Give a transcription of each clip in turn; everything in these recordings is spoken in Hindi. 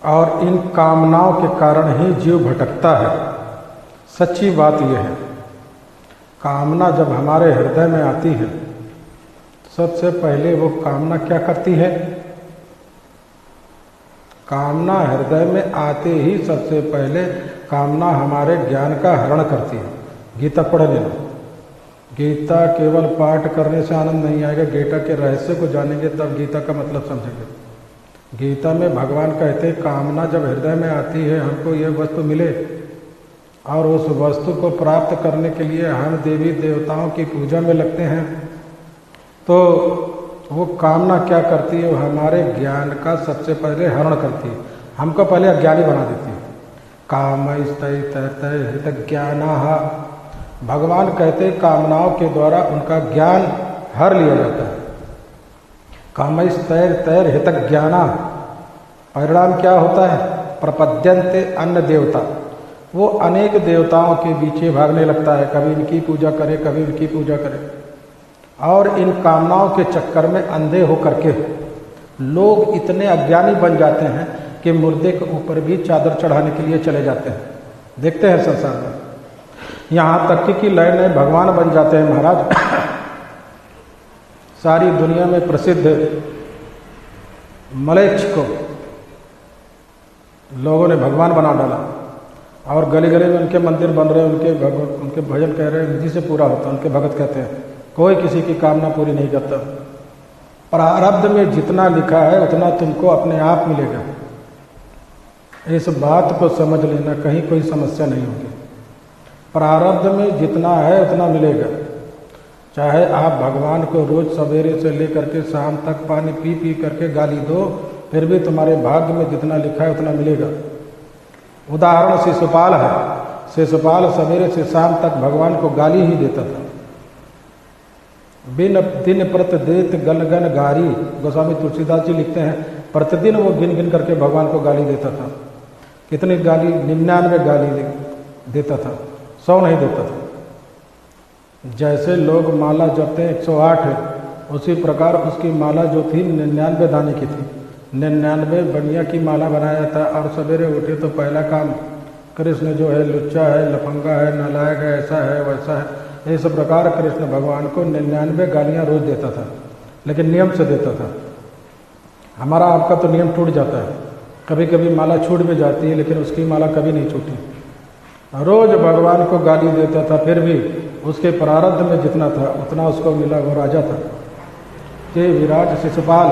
और इन कामनाओं के कारण ही जीव भटकता है। सच्ची बात यह है, कामना जब हमारे हृदय में आती है, सबसे पहले वो कामना क्या करती है? कामना हृदय में आते ही सबसे पहले कामना हमारे ज्ञान का हरण करती है। गीता पढ़ लेना। गीता केवल पाठ करने से आनंद नहीं आएगा, गीता के रहस्य को जानेंगे तब गीता का मतलब समझेंगे। गीता में भगवान कहते हैं कामना जब हृदय में आती है, हमको ये वस्तु मिले और उस वस्तु को प्राप्त करने के लिए हम देवी देवताओं की पूजा में लगते हैं, तो वो कामना क्या करती है? वो हमारे ज्ञान का सबसे पहले हरण करती है, हमको पहले अज्ञानी बना देती है। कामस्तैर्हित ज्ञानाः, भगवान कहते हैं कामनाओं के द्वारा उनका ज्ञान हर लिया जाता है। कामस्तैर्हित ज्ञाना, परिणाम क्या होता है? प्रपद्यन्ते अन्य देवता, वो अनेक देवताओं के पीछे भागने लगता है, कभी इनकी पूजा करे, कभी इनकी पूजा करे। और इन कामनाओं के चक्कर में अंधे होकर के लोग इतने अज्ञानी बन जाते हैं कि मुर्दे के ऊपर भी चादर चढ़ाने के लिए चले जाते हैं। देखते हैं संसार में, यहाँ तक कि नए नए भगवान बन जाते हैं महाराज। सारी दुनिया में प्रसिद्ध मलेच्छ को लोगों ने भगवान बना डाला और गली गली में उनके मंदिर बन रहे हैं, उनके भजन कह रहे हैं, निधि से पूरा होता है, उनके भगत कहते हैं। कोई किसी की कामना पूरी नहीं करता। प्रारब्ध में जितना लिखा है उतना तुमको अपने आप मिलेगा। इस बात को समझ लेना, कहीं कोई समस्या नहीं होगी। प्रारब्ध में जितना है उतना मिलेगा। चाहे आप भगवान को रोज सवेरे से लेकर के शाम तक पानी पी पी करके गाली दो, फिर भी तुम्हारे भाग्य में जितना लिखा है उतना मिलेगा। उदाहरण शिशुपाल है। शिशुपाल सवेरे से शाम तक भगवान को गाली ही देता था। बिन दिन प्रत देत गन गन गारी, गोस्वामी तुलसीदास जी लिखते हैं, प्रतिदिन वो गिन गिन करके भगवान को गाली देता था। कितनी गाली? 99 गाली देता था, 100 नहीं देता था। जैसे लोग माला जपते हैं 108 है, उसी प्रकार उसकी माला जो थी 99 दाने की थी। 99 बढ़िया की माला बनाया था। और सवेरे उठे तो पहला काम, कृष्ण जो है लुच्चा है, लफंगा है, नालायक है, ऐसा है वैसा है, इस प्रकार कृष्ण भगवान को 99 गालियाँ रोज देता था, लेकिन नियम से देता था। हमारा आपका तो नियम टूट जाता है, कभी कभी माला छूट भी जाती है, लेकिन उसकी माला कभी नहीं छूटी। रोज भगवान को गाली देता था, फिर भी उसके प्रारब्ध में जितना था उतना उसको मिला। वो राजा था, ये विराट शिशुपाल,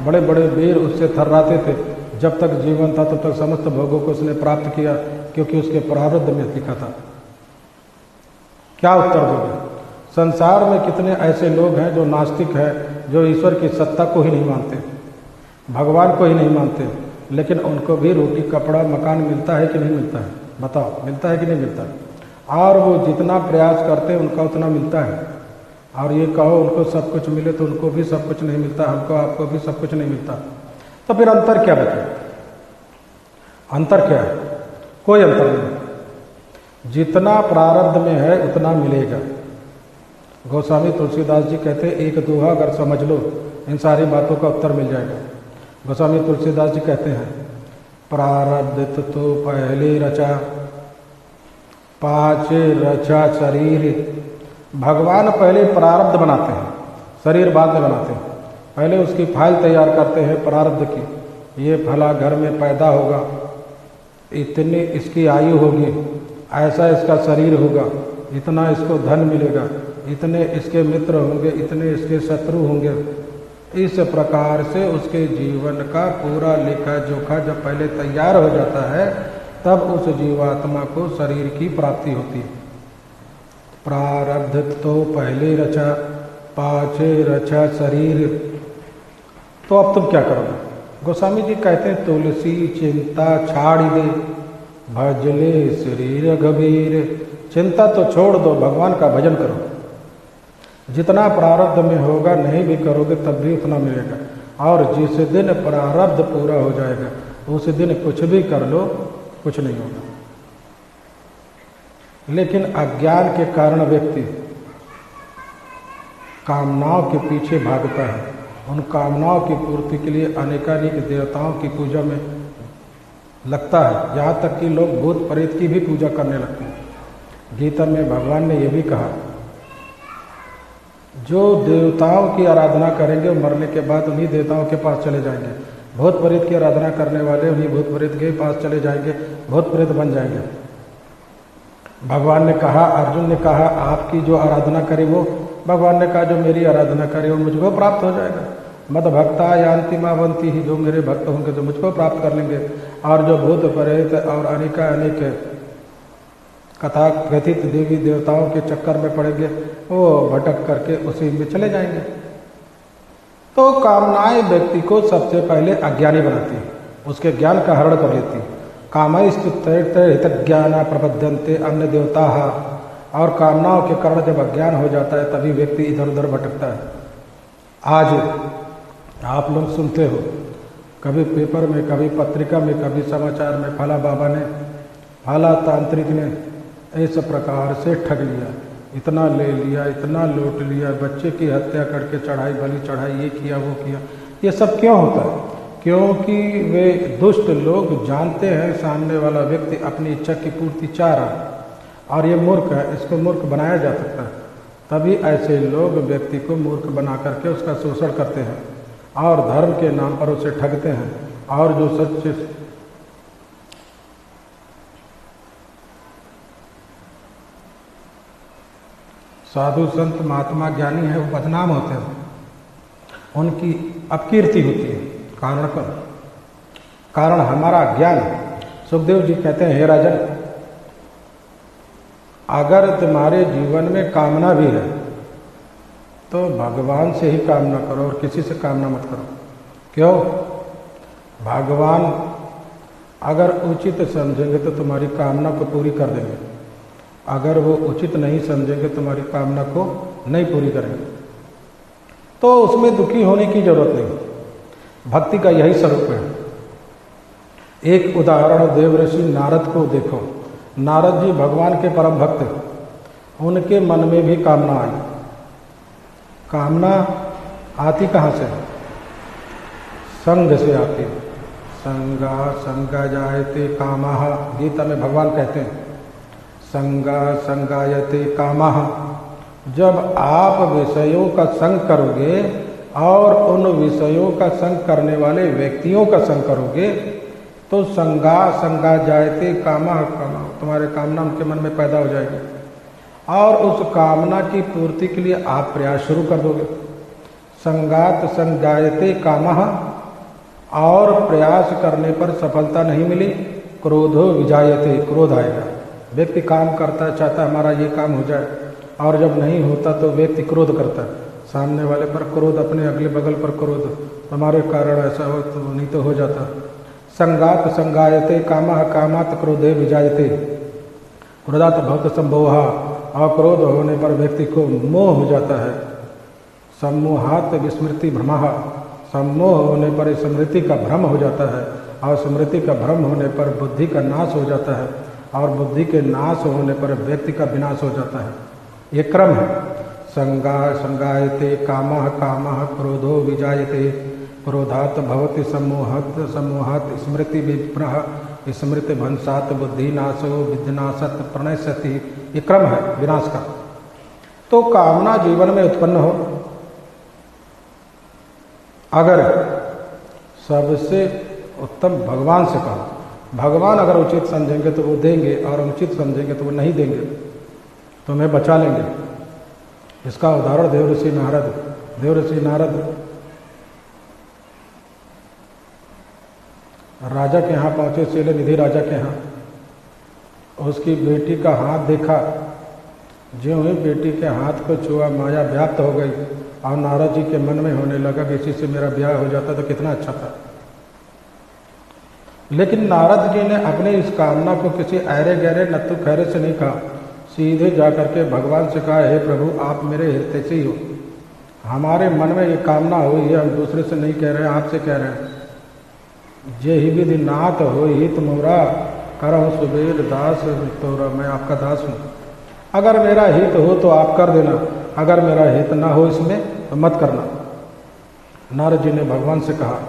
बड़े बड़े वीर उससे थर्राते थे। जब तक जीवन था तब तक समस्त भोगों को उसने प्राप्त किया, क्योंकि उसके प्रारब्ध में लिखा था। क्या उत्तर दोगे? संसार में कितने ऐसे लोग हैं जो नास्तिक हैं, जो ईश्वर की सत्ता को ही नहीं मानते, भगवान को ही नहीं मानते, लेकिन उनको भी रोटी कपड़ा मकान मिलता है कि नहीं मिलता है? बताओ, मिलता है कि नहीं मिलता है? और वो जितना प्रयास करते हैं उनका उतना मिलता है। और ये कहो उनको सब कुछ मिले तो उनको भी सब कुछ नहीं मिलता, हमको आपको भी सब कुछ नहीं मिलता। तो फिर अंतर क्या बचे? अंतर क्या है? कोई अंतर नहीं। जितना प्रारब्ध में है उतना मिलेगा। गोस्वामी तुलसीदास जी कहते हैं, एक दोहा अगर समझ लो इन सारी बातों का उत्तर मिल जाएगा। गोस्वामी तुलसीदास जी कहते हैं, प्रारब्ध तो पहले रचा, पाछे रचा शरीर। भगवान पहले प्रारब्ध बनाते हैं, शरीर बाद में बनाते हैं। पहले उसकी फाइल तैयार करते हैं प्रारब्ध की, ये फला घर में पैदा होगा, इतनी इसकी आयु होगी, ऐसा इसका शरीर होगा, इतना इसको धन मिलेगा, इतने इसके मित्र होंगे, इतने इसके शत्रु होंगे। इस प्रकार से उसके जीवन का पूरा लेखा जोखा जब पहले तैयार हो जाता है, तब उस जीवात्मा को शरीर की प्राप्ति होती है। प्रारब्ध तो पहले रचा, पाछे रचा शरीर। तो अब तुम क्या करोगे? गोस्वामी जी कहते हैं, तुलसी चिंता छाड़ दे, भजले शरीर गंभीर। चिंता तो छोड़ दो, भगवान का भजन करो। जितना प्रारब्ध में होगा नहीं भी करोगे तब भी उतना मिलेगा। और जिस दिन प्रारब्ध पूरा हो जाएगा उस दिन कुछ भी कर लो कुछ नहीं होगा। लेकिन अज्ञान के कारण व्यक्ति कामनाओं के पीछे भागता है। उन कामनाओं की पूर्ति के लिए अनेकानेक देवताओं की पूजा में लगता है, यहाँ तक कि लोग भूत प्रेत की भी पूजा करने लगते हैं। गीता में भगवान ने ये भी कहा, जो देवताओं की आराधना करेंगे वो मरने के बाद उन्हीं देवताओं के पास चले जाएंगे। भूत प्रेत की आराधना करने वाले उन्हीं भूत प्रेत के पास चले जाएंगे, भूत प्रेत बन जाएंगे। भगवान ने कहा, अर्जुन ने कहा, आपकी जो आराधना करे वो, भगवान ने कहा जो मेरी आराधना करे वो मुझको प्राप्त हो जाएगा। मद भक्ता यान्ति मावन्ति ही, जो मेरे भक्त होंगे तो मुझको प्राप्त कर लेंगे। और जो भूत प्रेत और अनेक कथा कथित देवी देवताओं के चक्कर में पड़ेंगे वो भटक करके उसी में चले जाएंगे। तो कामनाएं व्यक्ति को सबसे पहले अज्ञानी बनाती है, उसके ज्ञान का हरण कर लेती है। कामैस्तुत्तहितज्ञाना प्रपद्यन्ते अन्य देवता। और कामनाओं के कारण जब अज्ञान हो जाता है तभी व्यक्ति इधर उधर भटकता है। आज आप लोग सुनते हो, कभी पेपर में, कभी पत्रिका में, कभी समाचार में, फला बाबा ने, फला तांत्रिक ने इस प्रकार से ठग लिया, इतना ले लिया, इतना लूट लिया, बच्चे की हत्या करके चढ़ाई बलि चढ़ाई, ये किया वो किया। ये सब क्यों होता है? क्योंकि वे दुष्ट लोग जानते हैं सामने वाला व्यक्ति अपनी इच्छा की पूर्ति चाह रहा है और ये मूर्ख है, इसको मूर्ख बनाया जा सकता है। तभी ऐसे लोग व्यक्ति को मूर्ख बना करके उसका शोषण करते हैं और धर्म के नाम पर उसे ठगते हैं। और जो सच्चे साधु संत महात्मा ज्ञानी है वो बदनाम होते हैं, उनकी अपकीर्ति होती है। कारण हमारा ज्ञान। सुखदेव जी कहते हैं, हे राजन, अगर तुम्हारे जीवन में कामना भी है तो भगवान से ही कामना करो और किसी से कामना मत करो। क्यों? भगवान अगर उचित समझेंगे तो तुम्हारी कामना को पूरी कर देंगे, अगर वो उचित नहीं समझेंगे तुम्हारी कामना को नहीं पूरी करेंगे। तो उसमें दुखी होने की जरूरत नहीं, भक्ति का यही स्वरूप है। एक उदाहरण देव ऋषि नारद को देखो। नारद जी भगवान के परम भक्त हैं, उनके मन में भी कामना आई। कामना आती कहाँ से? संग से आती। संगा जायते कामः, गीता में भगवान कहते हैं संगायते कामः। जब आप विषयों का संग करोगे और उन विषयों का संग करने वाले व्यक्तियों का संग करोगे तो संगा जायते कामः, तुम्हारे कामना उनके मन में पैदा हो जाएगी और उस कामना की पूर्ति के लिए आप प्रयास शुरू कर दोगे। संगायते कामः, और प्रयास करने पर सफलता नहीं मिली, क्रोधो विजायते, क्रोध आएगा। व्यक्ति काम करता चाहता हमारा ये काम हो जाए और जब नहीं होता तो व्यक्ति क्रोध करता है, सामने वाले पर क्रोध, अपने अगले बगल पर क्रोध, हमारे कारण ऐसा हो तो नहीं तो हो जाता। संगायते कामः कामात् क्रोधे विजायते, क्रोधात् भवति संभोगः, और क्रोध होने पर व्यक्ति को मोह हो जाता है। सम्मोहात् विस्मृति भ्रमः, सम्मोह होने पर स्मृति का भ्रम हो जाता है और स्मृति का भ्रम होने पर बुद्धि का नाश हो जाता है और बुद्धि के नाश होने पर व्यक्ति का विनाश हो जाता है। ये क्रम है। संगायते कामः कामः क्रोधो विजायते, क्रोधात् भवति सम्मोहात् स्मृति विभ्रः, स्मृति भंसात् बुद्धिनाशो विद्यनाशत् प्रणश्यति। ये क्रम है विनाश का। तो कामना जीवन में उत्पन्न हो, अगर सबसे उत्तम भगवान से कहो। भगवान अगर उचित समझेंगे तो वो देंगे और अनुचित समझेंगे तो वो नहीं देंगे, तुम्हें बचा लेंगे। इसका उदाहरण देवऋषि नारद राजा के यहाँ पहुँचे, शैलनिधि राजा के यहाँ। उसकी बेटी का हाथ देखा, ज्यों ही बेटी के हाथ को छुआ माया व्याप्त हो गई और नारद जी के मन में होने लगा कि इसी से मेरा ब्याह हो जाता तो कितना अच्छा था। लेकिन नारद जी ने अपने इस कामना को किसी ऐरे गहरे नत्थु खैरे से नहीं कहा, सीधे जाकर के भगवान से कहा, हे प्रभु आप मेरे हृदय से ही हो, हमारे मन में ये कामना हुई है, हम दूसरे से नहीं कह रहे हैं, आपसे कह रहे हैं। जे ही विधि नाथ हो हित मोरा, करहु सुबेर दास तोरा, मैं आपका दास हूँ। अगर मेरा हित हो तो आप कर देना, अगर मेरा हित ना हो इसमें तो मत करना। नारद जी ने भगवान से कहा।